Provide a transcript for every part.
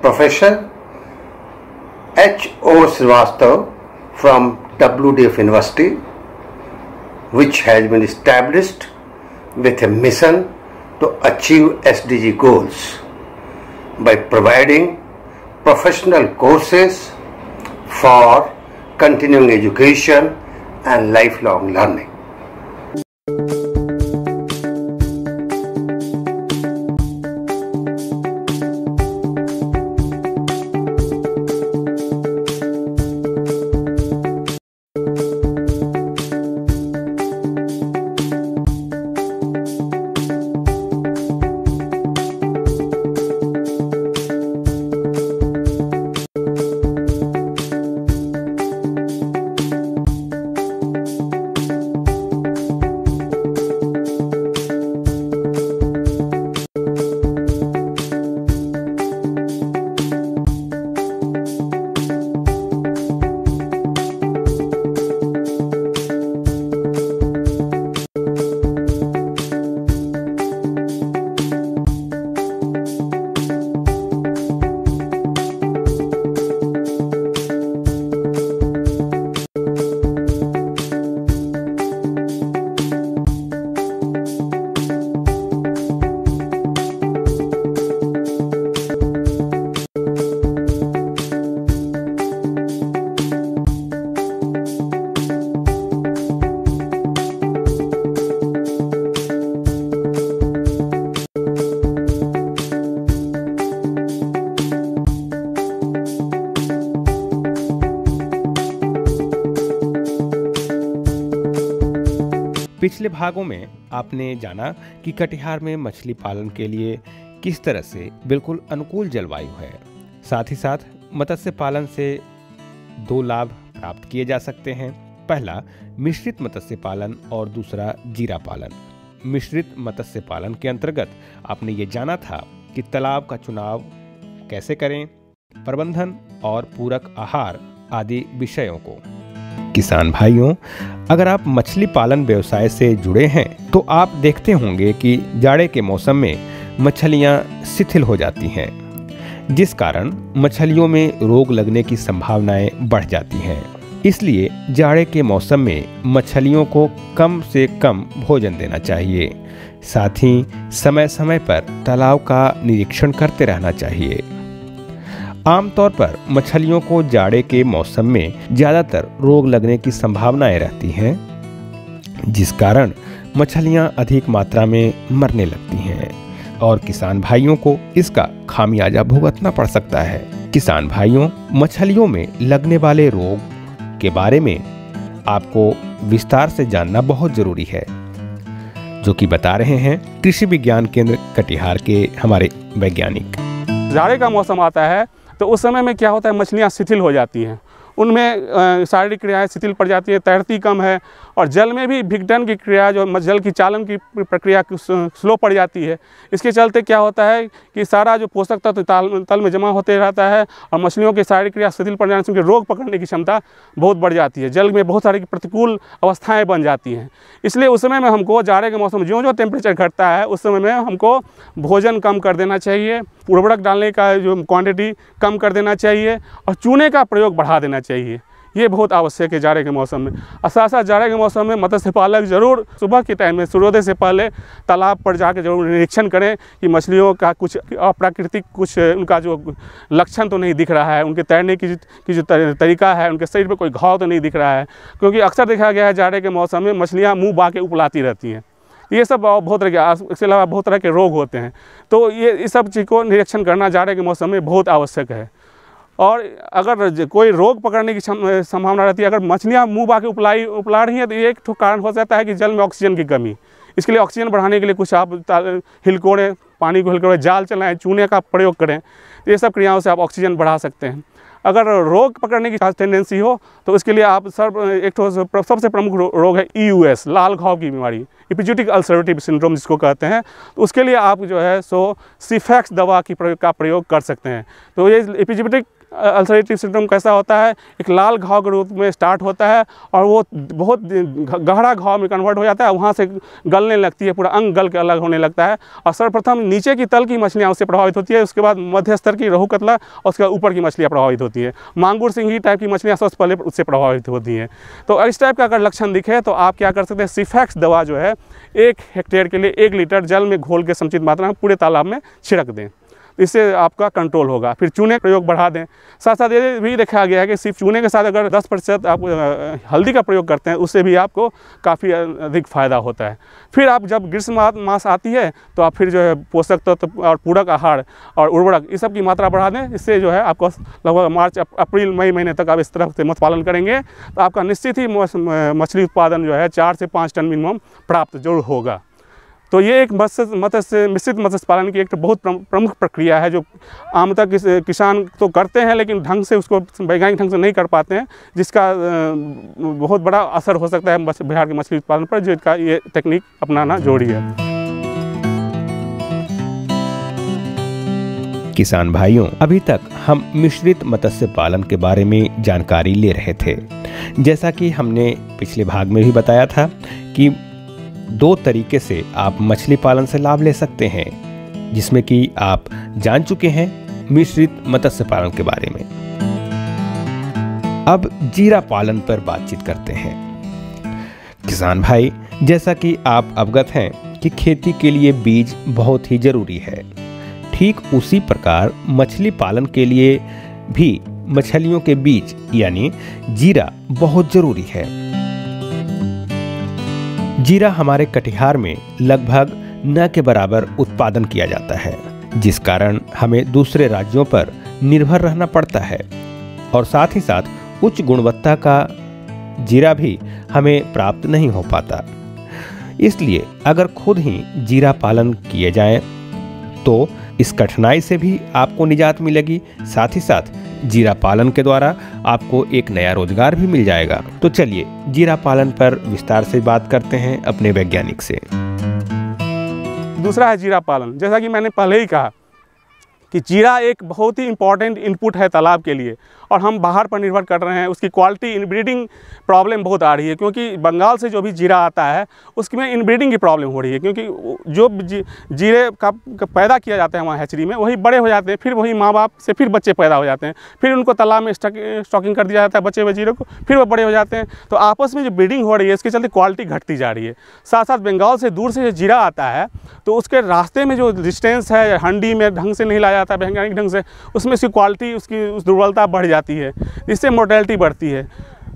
Professor H.O. Srivastav from WDF University, which has been established with a mission to achieve SDG goals by providing professional courses for continuing education and lifelong learning. पिछले भागों में आपने जाना कि कटिहार में मछली पालन के लिए किस तरह से बिल्कुल अनुकूल जलवायु है। साथ ही साथ मत्स्य पालन से दो लाभ प्राप्त किए जा सकते हैं। पहला मिश्रित मत्स्य पालन और दूसरा जीरा पालन। मिश्रित मत्स्य पालन के अंतर्गत आपने ये जाना था कि तालाब का चुनाव कैसे करें, प्रबंधन और पूरक आहार आदि विषयों को। किसान भाइयों, अगर आप मछली पालन व्यवसाय से जुड़े हैं तो आप देखते होंगे कि जाड़े के मौसम में मछलियां शिथिल हो जाती हैं, जिस कारण मछलियों में रोग लगने की संभावनाएं बढ़ जाती हैं। इसलिए जाड़े के मौसम में मछलियों को कम से कम भोजन देना चाहिए। साथ ही समय समय पर तालाब का निरीक्षण करते रहना चाहिए। आमतौर पर मछलियों को जाड़े के मौसम में ज़्यादातर रोग लगने की संभावनाएं रहती हैं, जिस कारण मछलियां अधिक मात्रा में मरने लगती हैं और किसान भाइयों को इसका खामियाजा भुगतना पड़ सकता है। किसान भाइयों, मछलियों में लगने वाले रोग के बारे में आपको विस्तार से जानना बहुत जरूरी है, जो कि बता रहे हैं कृषि विज्ञान केंद्र कटिहार के हमारे वैज्ञानिक। जाड़े का मौसम आता है तो उस समय में क्या होता है, मछलियाँ शिथिल हो जाती हैं, उनमें शारीरिक क्रियाएं शिथिल पड़ जाती है, तैरती कम है और जल में भी विघटन की क्रिया जो जल की चालन की प्रक्रिया स्लो पड़ जाती है। इसके चलते क्या होता है कि सारा जो पोषक तत्व तल में जमा होते रहता है और मछलियों की शारीरिक क्रिया शिथिल पड़ जाने से उनके रोग पकड़ने की क्षमता बहुत बढ़ जाती है। जल में बहुत सारी प्रतिकूल अवस्थाएँ बन जाती हैं। इसलिए उस समय में हमको जाड़े के मौसम में जो टेम्परेचर घटता है उस समय में हमको भोजन कम कर देना चाहिए, उर्वरक डालने का जो क्वांटिटी कम कर देना चाहिए और चूने का प्रयोग बढ़ा देना चाहिए। ये बहुत आवश्यक है जाड़े के मौसम में। और साथ साथ जाड़े के मौसम में मत्स्य पालक जरूर सुबह के टाइम में सूर्योदय से पहले तालाब पर जाकर जरूर निरीक्षण करें कि मछलियों का कुछ अप्राकृतिक कुछ उनका जो लक्षण तो नहीं दिख रहा है, उनके तैरने की जो तरीका है, उनके शरीर पर कोई घाव तो नहीं दिख रहा है। क्योंकि अक्सर देखा गया है जाड़े के मौसम में मछलियाँ मुँह बा के उपलाती रहती हैं। ये सब बहुत तरह के, इसके अलावा बहुत तरह के रोग होते हैं। तो ये इस सब चीज़ को निरीक्षण करना जाड़े के मौसम में बहुत आवश्यक है। और अगर कोई रोग पकड़ने की संभावना रहती है, अगर मछलियाँ मुँह बा के उपला रही हैं तो ये एक ठो कारण हो सकता है कि जल में ऑक्सीजन की कमी। इसके लिए ऑक्सीजन बढ़ाने के लिए कुछ आप हिलकोड़े, पानी को हिलकोड़े, जाल चलाएं, चूने का प्रयोग करें। ये सब क्रियाओं से आप ऑक्सीजन बढ़ा सकते हैं। अगर रोग पकड़ने की टेंडेंसी हो तो इसके लिए आप सबसे प्रमुख रोग है EUS, लाल घाव की बीमारी, एपिज्यूटिक अल्सरेटिव सिंड्रोम जिसको कहते हैं। तो उसके लिए आप जो है सो सिफेक्स दवा का प्रयोग कर सकते हैं। तो ये एपिज्यूटिक अल्सरेटिव सिंड्रोम कैसा होता है, एक लाल घाव के रूप में स्टार्ट होता है और वो बहुत गहरा घाव में कन्वर्ट हो जाता है, वहाँ से गलने लगती है, पूरा अंग गल के अलग होने लगता है। और सर्वप्रथम नीचे की तल की मछलियाँ उससे प्रभावित होती है, उसके बाद मध्य स्तर की रोहू कतला और उसके बाद ऊपर की मछलियाँ प्रभावित होती है। मांगुर सिंघी टाइप की मछलियाँ सबसे पहले उससे प्रभावित होती हैं। तो इस टाइप का अगर लक्षण दिखे तो आप क्या कर सकते हैं, सिफेक्स दवा जो है 1 हेक्टेयर के लिए 1 लीटर जल में घोल के समुचित मात्रा में पूरे तालाब में छिड़क दें, इससे आपका कंट्रोल होगा। फिर चूने का प्रयोग बढ़ा दें। साथ साथ ये भी देखा गया है कि सिर्फ चूने के साथ अगर 10% आप हल्दी का प्रयोग करते हैं, उससे भी आपको काफ़ी अधिक फ़ायदा होता है। फिर आप जब ग्रीष्म मास आती है तो आप फिर जो है पोषक तत्व और पूरक आहार और उर्वरक इस सब की मात्रा बढ़ा दें। इससे जो है आपको लगभग मार्च अप्रैल मई महीने तक आप इस तरह से मत्स्य पालन करेंगे तो आपका निश्चित ही मछली उत्पादन जो है 4 से 5 टन मिनिमम प्राप्त जरूर होगा। तो ये एक मिश्रित मत्स्य पालन की एक बहुत प्रमुख प्रक्रिया है जो आमतः किसान तो करते हैं लेकिन ढंग से उसको वैज्ञानिक ढंग से नहीं कर पाते हैं, जिसका बहुत बड़ा असर हो सकता है बिहार के मछली उत्पादन पर, जिसका ये तकनीक अपनाना जरूरी है। किसान भाइयों, अभी तक हम मिश्रित मत्स्य पालन के बारे में जानकारी ले रहे थे। जैसा कि हमने पिछले भाग में भी बताया था कि 2 तरीके से आप मछली पालन से लाभ ले सकते हैं, जिसमें कि आप जान चुके हैं मिश्रित मत्स्य पालन के बारे में। अब जीरा पालन पर बातचीत करते हैं। किसान भाई, जैसा कि आप अवगत हैं कि खेती के लिए बीज बहुत ही जरूरी है, ठीक उसी प्रकार मछली पालन के लिए भी मछलियों के बीज यानी जीरा बहुत जरूरी है। जीरा हमारे कटिहार में लगभग न के बराबर उत्पादन किया जाता है, जिस कारण हमें दूसरे राज्यों पर निर्भर रहना पड़ता है और साथ ही साथ उच्च गुणवत्ता का जीरा भी हमें प्राप्त नहीं हो पाता। इसलिए अगर खुद ही जीरा पालन किए जाए तो इस कठिनाई से भी आपको निजात मिलेगी, साथ ही साथ जीरा पालन के द्वारा आपको एक नया रोजगार भी मिल जाएगा। तो चलिए जीरा पालन पर विस्तार से बात करते हैं अपने वैज्ञानिक से। दूसरा है जीरा पालन। जैसा कि मैंने पहले ही कहा कि जीरा एक बहुत ही इम्पॉर्टेंट इनपुट है तालाब के लिए और हम बाहर पर निर्भर कर रहे हैं। उसकी क्वालिटी इनब्रीडिंग प्रॉब्लम बहुत आ रही है, क्योंकि बंगाल से जो भी जीरा आता है उसमें इनब्रीडिंग की प्रॉब्लम हो रही है, क्योंकि जो जीरे का पैदा किया जाता है वहाँ हैचरी में, वही बड़े हो जाते हैं, फिर वही माँ बाप से फिर बच्चे पैदा हो जाते हैं, फिर उनको तालाब में स्टॉकिंग कर दिया जाता है बचे हुए जीरे को, फिर वो बड़े हो जाते हैं। तो आपस में जो ब्रीडिंग हो रही है इसके चलते क्वालिटी घटती जा रही है। साथ साथ बंगाल से दूर से जो जीरा आता है तो उसके रास्ते में जो डिस्टेंस है, हंडी में ढंग से नहीं लाया जाता है वैज्ञानिक ढंग से, उसमें उसकी क्वालिटी उसकी दुर्बलता बढ़ जाती है, इससे मोर्टेलिटी बढ़ती है।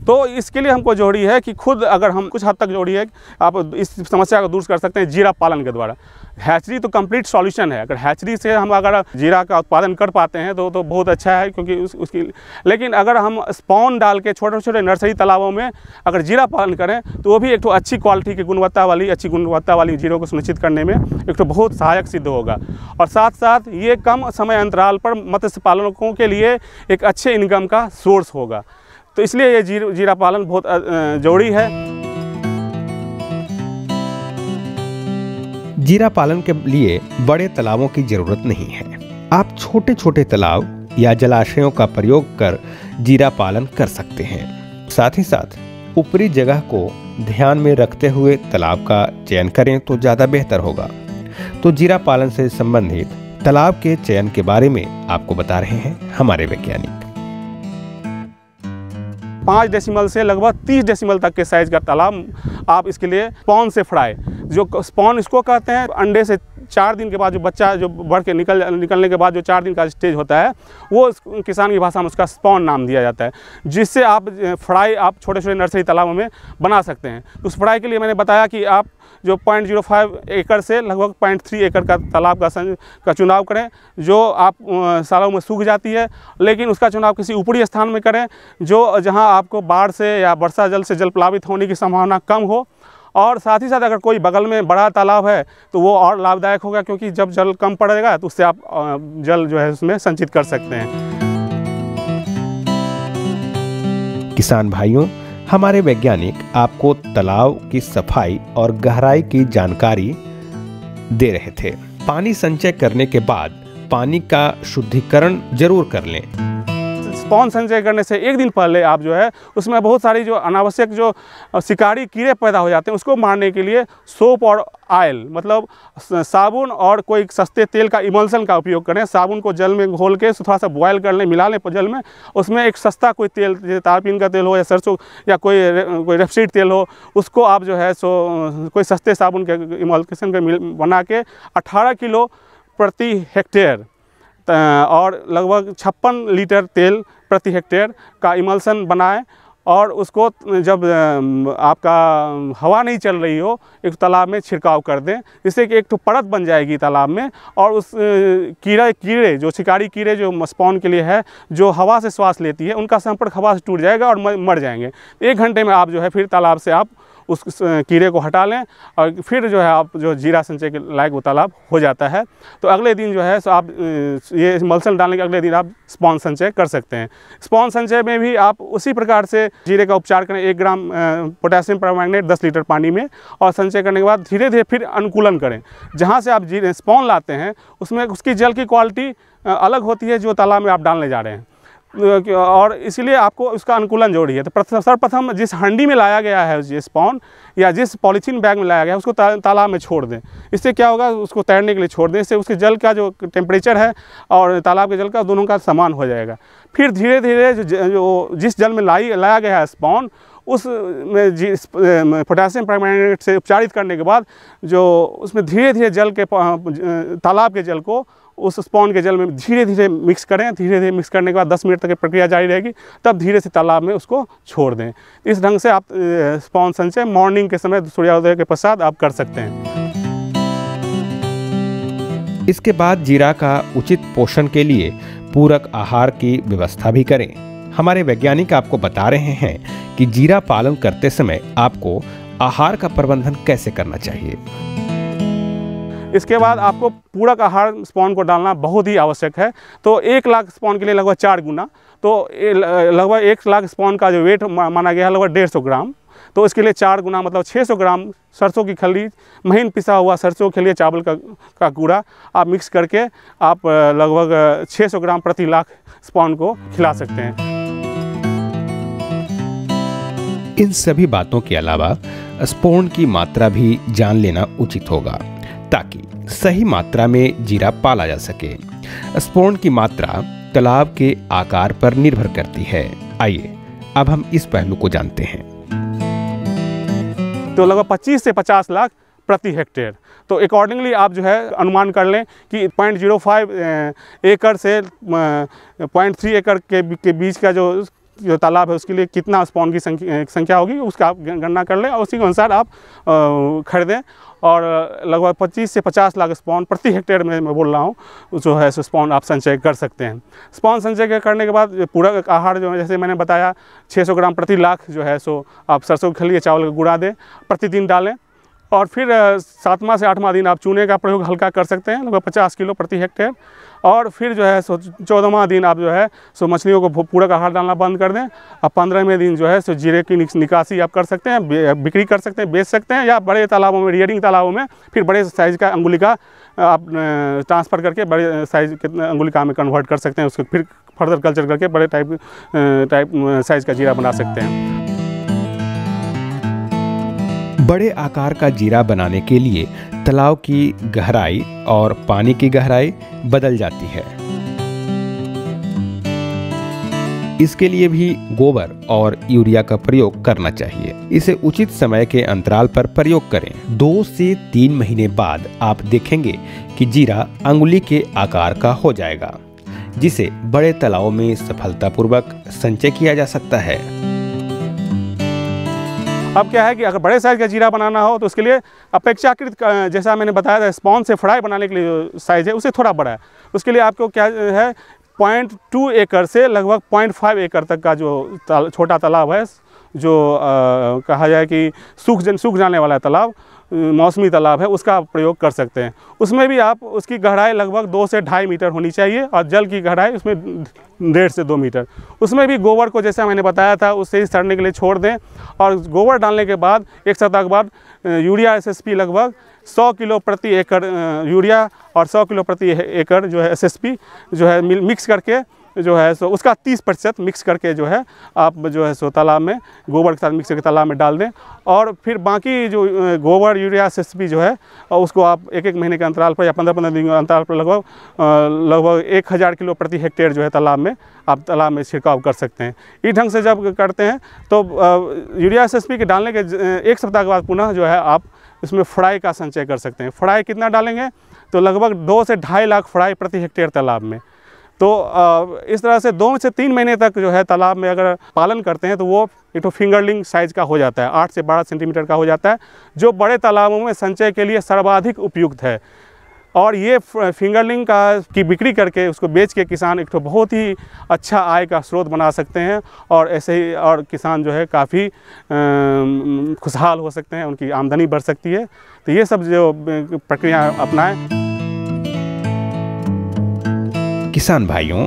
तो इसके लिए हमको जरूरी है कि खुद अगर हम कुछ हद तक जरूरी है आप इस समस्या को दूर कर सकते हैं जीरा पालन के द्वारा। हैचरी तो कंप्लीट सॉल्यूशन है। अगर हैचरी से हम अगर जीरा का उत्पादन कर पाते हैं तो बहुत अच्छा है, क्योंकि उसकी लेकिन अगर हम स्पॉन डाल के छोटे छोटे नर्सरी तालाबों में अगर जीरा पालन करें तो वो भी एक तो अच्छी क्वालिटी की अच्छी गुणवत्ता वाली जीरो को सुनिश्चित करने में एक तो बहुत सहायक सिद्ध होगा। और साथ साथ ये कम समय अंतराल पर मत्स्य पालकों के लिए एक अच्छे इनकम का सोर्स होगा। तो इसलिए ये जीरा पालन बहुत जरूरी है। जीरा पालन के लिए बड़े तालाबों की जरूरत नहीं है। आप छोटे छोटे तालाब या जलाशयों का प्रयोग कर जीरा पालन कर सकते हैं। साथ ही साथ ऊपरी जगह को ध्यान में रखते हुए तालाब का चयन करें तो ज़्यादा बेहतर होगा। तो जीरा पालन से संबंधित तालाब के चयन के बारे में आपको बता रहे हैं हमारे वैज्ञानिक। 5 डेसिमल से लगभग 30 डेसिमल तक के साइज का तालाब आप इसके लिए स्पॉन से फ्राई, जो स्पॉन इसको कहते हैं, अंडे से 4 दिन के बाद जो बच्चा जो बढ़ के निकलने के बाद जो 4 दिन का स्टेज होता है वो किसान की भाषा में उसका स्पॉन नाम दिया जाता है, जिससे आप फ्राई आप छोटे छोटे नर्सरी तालाबों में बना सकते हैं। तो उस फ्राई के लिए मैंने बताया कि आप जो 0.05 एकड़ से लगभग 0.3 एकड़ का तालाब का चुनाव करें, जो आप सालों में सूख जाती है, लेकिन उसका चुनाव किसी ऊपरी स्थान में करें जो जहां आपको बाढ़ से या वर्षा जल से जल प्लावित होने की संभावना कम हो। और साथ ही साथ अगर कोई बगल में बड़ा तालाब है तो वो और लाभदायक होगा, क्योंकि जब जल कम पड़ेगा तो उससे आप जल जो है उसमें संचित कर सकते हैं। किसान भाइयों, हमारे वैज्ञानिक आपको तालाब की सफाई और गहराई की जानकारी दे रहे थे। पानी संचय करने के बाद पानी का शुद्धिकरण जरूर कर लें। स्पॉन संचय करने से एक दिन पहले आप जो है उसमें बहुत सारी जो अनावश्यक जो शिकारी कीड़े पैदा हो जाते हैं उसको मारने के लिए सोप और ऑयल मतलब साबुन और कोई सस्ते तेल का इमल्सन का उपयोग करें। साबुन को जल में घोल के थोड़ा सा बॉयल कर लें, मिला लें जल में, उसमें एक सस्ता कोई तेल जैसे तारपीन का तेल हो या सरसों या कोई रेपसीड तेल हो, उसको आप जो है सो कोई सस्ते साबुन के इमल्सन के बना के 18 किलो प्रति हेक्टेयर और लगभग 56 लीटर तेल प्रति हेक्टेयर का इमल्सन बनाएं और उसको जब आपका हवा नहीं चल रही हो एक तालाब में छिड़काव कर दें, जिससे कि एक तो परत बन जाएगी तालाब में और उस कीड़े जो शिकारी कीड़े जो स्पॉन के लिए है जो हवा से श्वास लेती है उनका संपर्क हवा से टूट जाएगा और मर जाएंगे। 1 घंटे में आप जो है फिर तालाब से आप उस कीड़े को हटा लें और फिर जो है आप जो जीरा संचय के लायक वो तालाब हो जाता है। तो अगले दिन जो है सो आप ये इमल्सन डालने के अगले दिन आप स्पॉन संचय कर सकते हैं। स्पॉन संचय में भी आप उसी प्रकार से जीरे का उपचार करें, 1 ग्राम पोटेशियम परमैंगनेट 10 लीटर पानी में, और संचय करने के बाद धीरे धीरे फिर अनुकूलन करें। जहाँ से आप जीरे स्पॉन लाते हैं उसमें उसकी जल की क्वालिटी अलग होती है जो तालाब में आप डालने जा रहे हैं और इसीलिए आपको उसका अनुकूलन जरूरी है। तो सर्वप्रथम जिस हंडी में लाया गया है ये स्पॉन या जिस पॉलीथीन बैग में लाया गया है उसको तालाब में छोड़ दें। इससे क्या होगा, उसको तैरने के लिए छोड़ दें, इससे उसके जल का जो टेम्परेचर है और तालाब के जल का दोनों का समान हो जाएगा। फिर धीरे धीरे जो जिस जल में लाया गया है स्पॉन उसमें पोटेशियम परमैंगनेट से उपचारित करने के बाद जो उसमें धीरे धीरे जल के तालाब के जल को उस स्पॉन के जल में धीरे धीरे मिक्स करें। धीरे धीरे मिक्स करने के बाद 10 मिनट तक की प्रक्रिया जारी रहेगी, तब धीरे से तालाब में उसको छोड़ दें। इस ढंग से आप स्पॉन संचय मॉर्निंग के समय सूर्योदय के पश्चात आप कर सकते हैं। इसके बाद जीरा का उचित पोषण के लिए पूरक आहार की व्यवस्था भी करें। हमारे वैज्ञानिक आपको बता रहे हैं कि जीरा पालन करते समय आपको आहार का प्रबंधन कैसे करना चाहिए। इसके बाद आपको पूरक आहार स्पॉन को डालना बहुत ही आवश्यक है। तो 1 लाख स्पॉन के लिए लगभग 4 गुना, तो लगभग 1 लाख स्पॉन का जो वेट माना गया है लगभग 150 ग्राम। तो इसके लिए 4 गुना मतलब 600 ग्राम सरसों की खली, महीन पिसा हुआ सरसों के लिए चावल का कूड़ा आप मिक्स करके आप लगभग 600 ग्राम प्रति लाख स्पॉन को खिला सकते हैं। इन सभी बातों के अलावा स्पॉन की मात्रा भी जान लेना उचित होगा ताकि सही मात्रा में जीरा पाला जा सके। स्पॉन की मात्रा तालाब के आकार पर निर्भर करती है। आइए अब हम इस पहलू को जानते हैं। तो लगभग 25 से 50 लाख प्रति हेक्टेयर। तो अकॉर्डिंगली आप जो है अनुमान कर लें कि 0.05 एकड़ से 0.3 एकड़ के बीच का जो तालाब है उसके लिए कितना स्पॉन की संख्या होगी उसका आप गणना कर लें और उसी के अनुसार आप खरीदें। और लगभग 25 से 50 लाख स्पॉन प्रति हेक्टेयर में मैं बोल रहा हूँ जो है सो स्पॉन आप संचय कर सकते हैं। स्पॉन संचय करने के बाद पूरक आहार जो है जैसे मैंने बताया 600 ग्राम प्रति लाख जो है सो आप सरसों की खली या चावल का गुड़ा दें, प्रतिदिन डालें। और फिर 7वां से 8वां दिन आप चूने का प्रयोग हल्का कर सकते हैं लगभग 50 किलो प्रति हेक्टेयर। और फिर जो है सो 14वां दिन आप जो है सो मछलियों को पूरक आहार डालना बंद कर दें। अब 15वें दिन जो है सो जीरे की निकासी आप कर सकते हैं, बिक्री कर सकते हैं, बेच सकते हैं, या बड़े तालाबों में रियरिंग तालाबों में फिर बड़े साइज़ का अंगुलिका आप ट्रांसफ़र करके बड़े साइज़ के अंगुलिका में कन्वर्ट कर सकते हैं। उसको फिर फर्दर कल्चर करके बड़े टाइप साइज़ का जीरा बना सकते हैं। बड़े आकार का जीरा बनाने के लिए तालाब की गहराई और पानी की गहराई बदल जाती है। इसके लिए भी गोबर और यूरिया का प्रयोग करना चाहिए। इसे उचित समय के अंतराल पर प्रयोग करें। 2 से 3 महीने बाद आप देखेंगे कि जीरा अंगुली के आकार का हो जाएगा, जिसे बड़े तालाबों में सफलतापूर्वक संचय किया जा सकता है। अब क्या है कि अगर बड़े साइज़ का जीरा बनाना हो तो उसके लिए अपेक्षाकृत जैसा मैंने बताया था स्पॉन से फ्राई बनाने के लिए जो साइज़ है उससे थोड़ा बड़ा है। उसके लिए आपको क्या है 0.2 एकड़ से लगभग 0.5 एकड़ तक का जो छोटा तालाब है जो कहा जाए कि सूख जाने वाला है तालाब, मौसमी तालाब है उसका आप प्रयोग कर सकते हैं। उसमें भी आप उसकी गहराई लगभग 2 से 2.5 मीटर होनी चाहिए और जल की गहराई उसमें 1.5 से 2 मीटर। उसमें भी गोबर को जैसे मैंने बताया था उससे ही सड़ने के लिए छोड़ दें और गोबर डालने के बाद 1 सप्ताह के बाद यूरिया SSP लगभग 100 किलो प्रति एकड़ यूरिया और 100 किलो प्रति एकड़ जो है SSP जो है मिक्स करके जो है सो उसका 30% मिक्स करके जो है आप जो है सो तालाब में गोबर के साथ मिक्स करके तालाब में डाल दें। और फिर बाकी जो गोबर यूरिया SSP जो है उसको आप 1-1 महीने के अंतराल पर या 15-15 दिन के अंतराल पर लगभग 1000 किलो प्रति हेक्टेयर जो है तालाब में आप तालाब में छिड़काव कर सकते हैं। इस ढंग से जब करते हैं तो यूरिया SSP के डालने के 1 सप्ताह के बाद पुनः जो है आप इसमें फ्राई का संचय कर सकते हैं। फ्राई कितना डालेंगे तो लगभग 2 से 2.5 लाख फ्राई प्रति हेक्टेयर तालाब में। तो इस तरह से 2 से 3 महीने तक जो है तालाब में अगर पालन करते हैं तो वो एक तो फिंगरलिंग साइज़ का हो जाता है, 8 से 12 सेंटीमीटर का हो जाता है, जो बड़े तालाबों में संचय के लिए सर्वाधिक उपयुक्त है। और ये फिंगरलिंग की बिक्री करके उसको बेच के किसान एक तो बहुत ही अच्छा आय का स्रोत बना सकते हैं और ऐसे ही और किसान जो है काफ़ी खुशहाल हो सकते हैं, उनकी आमदनी बढ़ सकती है। तो ये सब जो प्रक्रिया अपनाएं। किसान भाइयों,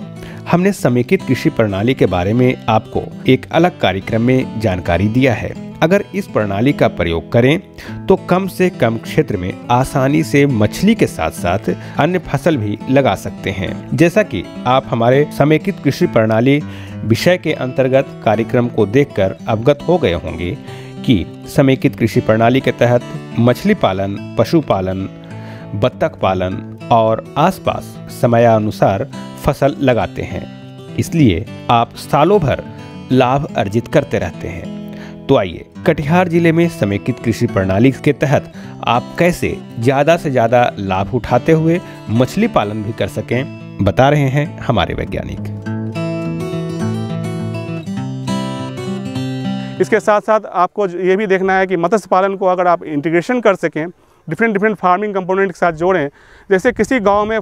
हमने समेकित कृषि प्रणाली के बारे में आपको एक अलग कार्यक्रम में जानकारी दिया है। अगर इस प्रणाली का प्रयोग करें तो कम से कम क्षेत्र में आसानी से मछली के साथ साथ अन्य फसल भी लगा सकते हैं। जैसा कि आप हमारे समेकित कृषि प्रणाली विषय के अंतर्गत कार्यक्रम को देखकर अवगत हो गए होंगे कि समेकित कृषि प्रणाली के तहत मछली पालन, पशुपालन, बत्तख पालन और आसपास समयानुसार फसल लगाते हैं। इसलिए आप सालों भर लाभ अर्जित करते रहते हैं। तो आइए कटिहार जिले में समेकित कृषि प्रणाली के तहत आप कैसे ज़्यादा से ज़्यादा लाभ उठाते हुए मछली पालन भी कर सकें, बता रहे हैं हमारे वैज्ञानिक। इसके साथ साथ आपको ये भी देखना है कि मत्स्य पालन को अगर आप इंटीग्रेशन कर सकें, डिफरेंट फार्मिंग कंपोनेंट के साथ जोड़ें। जैसे किसी गांव में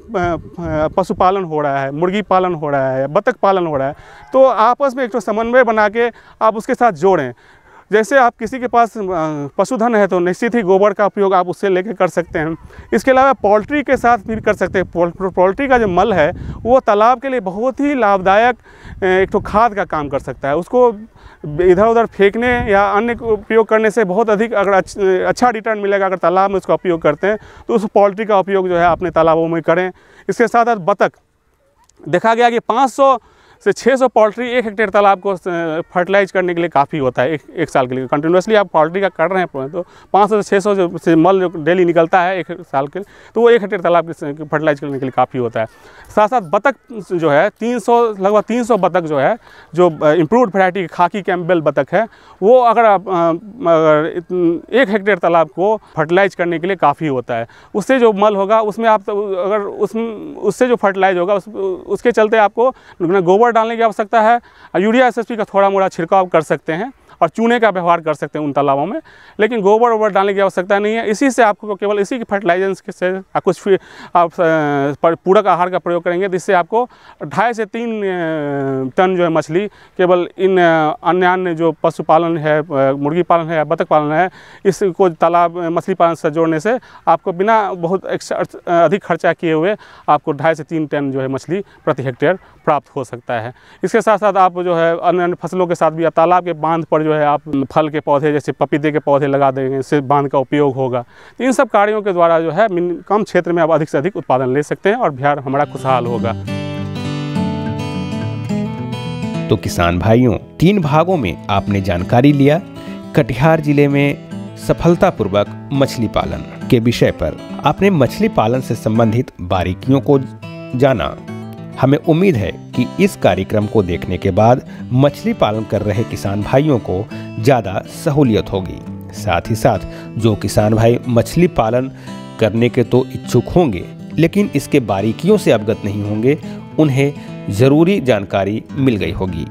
पशुपालन हो रहा है, मुर्गी पालन हो रहा है, बत्तख पालन हो रहा है, तो आपस में एक तो समन्वय बना के आप उसके साथ जोड़ें। जैसे आप किसी के पास पशुधन है तो निश्चित ही गोबर का उपयोग आप उससे लेके कर सकते हैं। इसके अलावा पोल्ट्री के साथ भी कर सकते हैं। पोल्ट्री का जो मल है वो तालाब के लिए बहुत ही लाभदायक एक तो खाद का काम कर सकता है। उसको इधर उधर फेंकने या अन्य उपयोग करने से बहुत अधिक अगर अच्छा रिटर्न मिलेगा अगर तालाब में उसका उपयोग करते हैं तो उस पोल्ट्री का उपयोग जो है अपने तालाबों में करें। इसके साथ साथ बत्तख, देखा गया कि 500 से 600 पोल्ट्री 1 हेक्टेयर तालाब को फर्टिलाइज करने के लिए काफ़ी होता है। एक साल के लिए कंटिन्यूसली आप पोल्ट्री का कर रहे हैं तो 500 से 600 से मल जो डेली निकलता है 1 साल के लिए, तो वो 1 हेक्टेयर तालाब के फर्टिलाइज करने के लिए काफ़ी होता है। साथ साथ बत्तख जो है लगभग 300 बत्तख जो है, जो इम्प्रूव्ड वैरायटी खाकी कैम्पबेल बत्तख है, वो अगर 1 हेक्टेयर तालाब को फर्टिलाइज करने के लिए काफ़ी होता है। उससे जो मल होगा उसमें आप अगर उससे जो फर्टिलाइज होगा उसके चलते आपको गोबर डालने की आवश्यकता है। यूरिया SSP का थोड़ा मोड़ा छिड़काव कर सकते हैं और चूने का व्यवहार कर सकते हैं उन तालाबों में, लेकिन गोबर वोबर डालने की आवश्यकता नहीं है। इसी से आपको केवल इसी के फर्टिलाइजर से कुछ आप पूरक आहार का प्रयोग करेंगे, जिससे आपको 2.5 से 3 टन जो है मछली केवल इन अन्य जो पशुपालन है, मुर्गी पालन है या बत्तख पालन है, इसको तालाब मछली पालन से जोड़ने से आपको बिना बहुत अधिक खर्चा किए हुए आपको 2.5 से 3 टन जो है मछली प्रति हेक्टेयर प्राप्त हो सकता है। इसके साथ साथ आप जो है अन्य फसलों के साथ भी तालाब के बांध पर जो है आप फल के पौधे जैसे पपीते के पौधे लगा देंगे, इससे बांध का उपयोग होगा। तो इन सब कार्यों के द्वारा जो है कम क्षेत्र में आप अधिक से अधिक उत्पादन ले सकते हैं और बिहार हमारा खुशहाल होगा। तो किसान भाइयों, 3 भागों में आपने जानकारी लिया कटिहार जिले में सफलतापूर्वक मछली पालन के विषय पर। आपने मछली पालन से संबंधित बारीकियों को जाना। हमें उम्मीद है कि इस कार्यक्रम को देखने के बाद मछली पालन कर रहे किसान भाइयों को ज़्यादा सहूलियत होगी। साथ ही साथ जो किसान भाई मछली पालन करने के तो इच्छुक होंगे लेकिन इसके बारीकियों से अवगत नहीं होंगे, उन्हें ज़रूरी जानकारी मिल गई होगी।